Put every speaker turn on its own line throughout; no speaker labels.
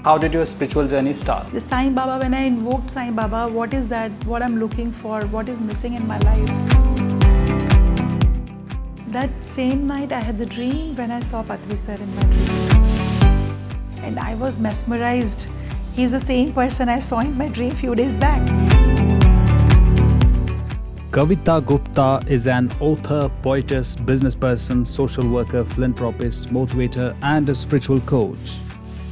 How did your spiritual journey start?
The Sai Baba, when I invoked Sai Baba, what is that? What I'm looking for? What is missing in my life? That same night I had the dream when I saw Patri sir in my dream. And I was mesmerized. He's the same person I saw in my dream few days back.
Kavita Gupta is an author, poetess, business person, social worker, philanthropist, motivator and a spiritual coach.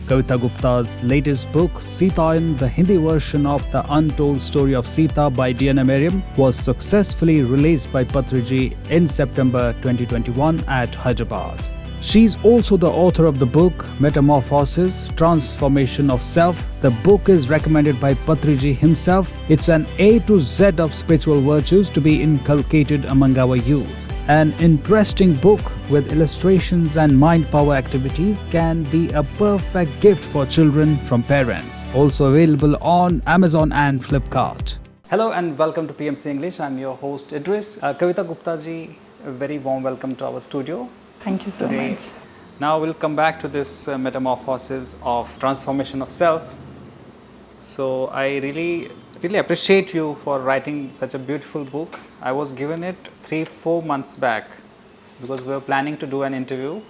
Kavita Gupta's latest book, Sita in the Hindi version of The Untold Story of Sita by Dhyana Jagath, was successfully released by Patriji in September 2021 at Hyderabad. She's also the author of the book, Metamorphosis Transformation of Self. The book is recommended by Patriji himself. It's an A to Z of spiritual virtues to be inculcated among our youth. An interesting book with illustrations and mind power activities can be a perfect gift for children from parents. Also available on Amazon and Flipkart. Hello and welcome to PMC English. I'm your host Idris. Kavita Gupta ji, a very warm welcome to our studio.
Thank you so much.
Now we'll come back to this metamorphosis of transformation of self. So I really appreciate you for writing such a beautiful book. I was given it 3-4 months back because we were planning to do an interview.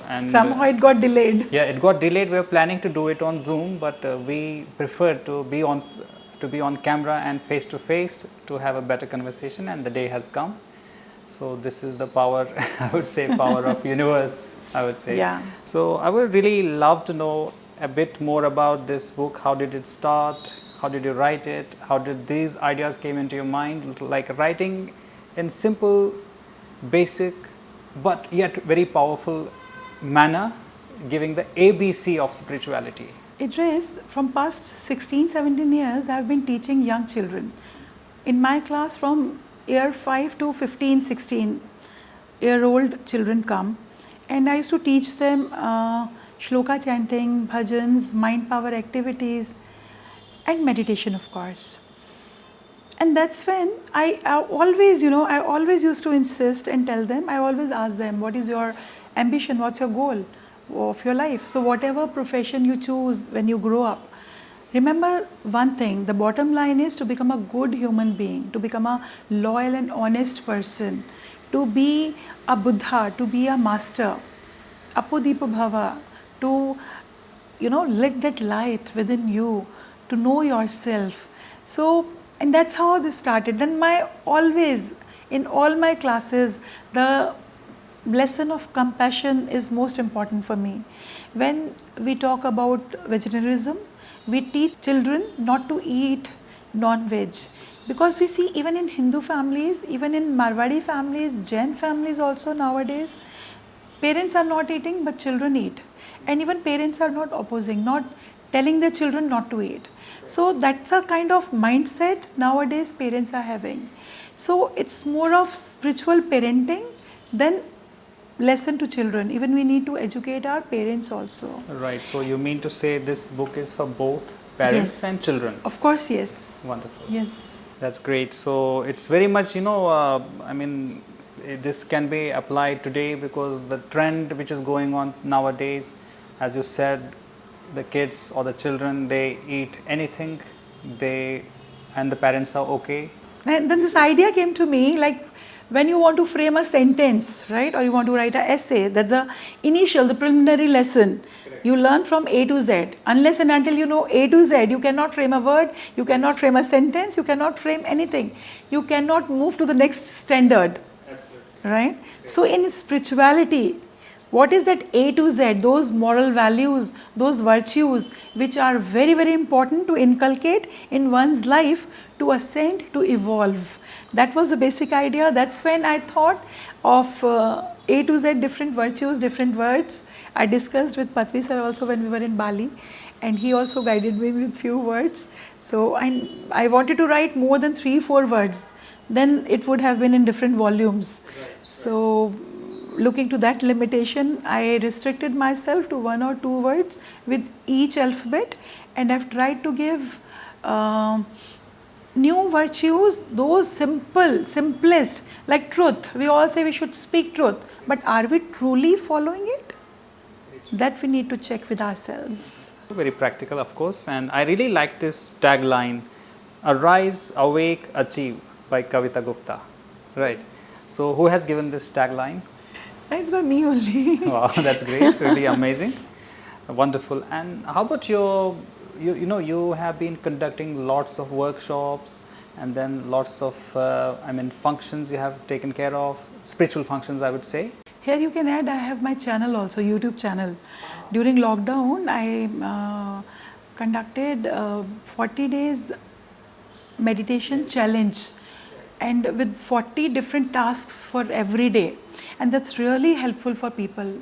And
somehow it got delayed.
Yeah, it got delayed. We were planning to do it on Zoom, but we preferred to be on camera and face to face to have a better conversation, and the day has come. So this is the power, I would say, power of universe, I would say.
Yeah.
So I would really love to know a bit more about this book. How did it start? How did you write it? How did these ideas came into your mind? Like writing in simple, basic, but yet very powerful manner, giving the ABC of spirituality.
Idris, from past 16-17 years, I have been teaching young children. In my class, from year 5 to 15-16-year-old children come, and I used to teach them shloka chanting, bhajans, mind power activities, and meditation, of course. And that's when I always used to insist and tell them, I always ask them, what is your ambition, what's your goal of your life? So whatever profession you choose when you grow up, remember one thing, the bottom line is to become a good human being, to become a loyal and honest person, to be a Buddha, to be a master, Apudipa Bhava, to let that light within you, to know yourself. So, and that's how this started. Then in all my classes, the lesson of compassion is most important for me. When we talk about vegetarianism, we teach children not to eat non-veg, because we see even in Hindu families, even in Marwadi families, Jain families also nowadays, parents are not eating but children eat, and even parents are not opposing, not telling their children not to eat. So that's a kind of mindset nowadays parents are having. So it's more of spiritual parenting than lesson to children. Even we need to educate our parents also.
Right. So you mean to say this book is for both parents and children?
Of course, yes.
Wonderful.
Yes.
That's great. So it's very much, this can be applied today because the trend which is going on nowadays, as you said, the kids or the children, they eat anything, and the parents are okay.
And then this idea came to me, like when you want to frame a sentence, right, or you want to write an essay, that's the preliminary lesson. Correct. You learn from A to Z. Unless and until you know A to Z, you cannot frame a word, you cannot frame a sentence, you cannot frame anything. You cannot move to the next standard. Absolutely. Right? Okay. So in spirituality, what is that A to Z, those moral values, those virtues which are very, very important to inculcate in one's life to ascend, to evolve. That was the basic idea. That's when I thought of A to Z, different virtues, different words. I discussed with Patri sir also when we were in Bali, and he also guided me with few words. So I wanted to write more than 3-4 words. Then it would have been in different volumes. Right. So looking to that limitation, I restricted myself to 1 or 2 words with each alphabet, and I've tried to give new virtues, those simplest, like truth. We all say we should speak truth, but are we truly following it? That we need to check with ourselves.
Very practical, of course, and I really like this tagline, "Arise, Awake, Achieve" by Kavita Gupta. Right. So, who has given this tagline?
It's by me only.
Wow, that's great. Really amazing. Wonderful. And how about you have been conducting lots of workshops and then lots of, functions you have taken care of, spiritual functions, I would say.
Here you can add, I have my channel also, YouTube channel. During lockdown, I conducted 40 days meditation challenge, and with 40 different tasks for every day. And that's really helpful for people.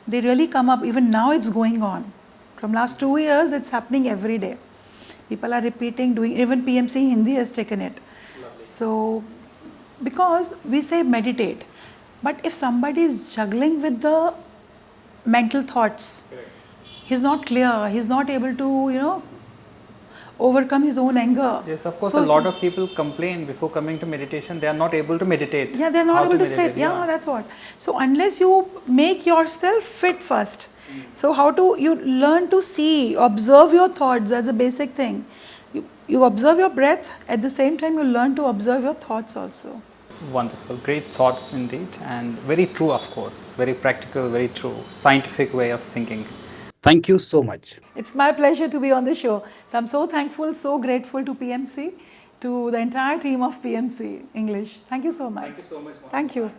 They really come up, even now it's going on. From last 2 years, it's happening every day. People are repeating, doing, even PMC Hindi has taken it.
Lovely.
So, because we say meditate, but if somebody is juggling with the mental thoughts,
Correct.
he's not clear, he's not able to, overcome his own anger.
Yes, of course,
So
a lot of people complain before coming to meditation, they are not able to meditate.
yeah, they're not
How
able to
meditate,
sit. Yeah, that's what. So unless you make yourself fit first, so you learn to see, observe your thoughts. That's a basic thing. You observe your breath, at the same time you learn to observe your thoughts also.
Wonderful, great thoughts indeed, and very true, of course, very practical, very true, scientific way of thinking. Thank you so much.
It's my pleasure to be on the show. So I'm so thankful, so grateful to PMC, to the entire team of PMC English. Thank you so much.
Thank you so much.
Thank you.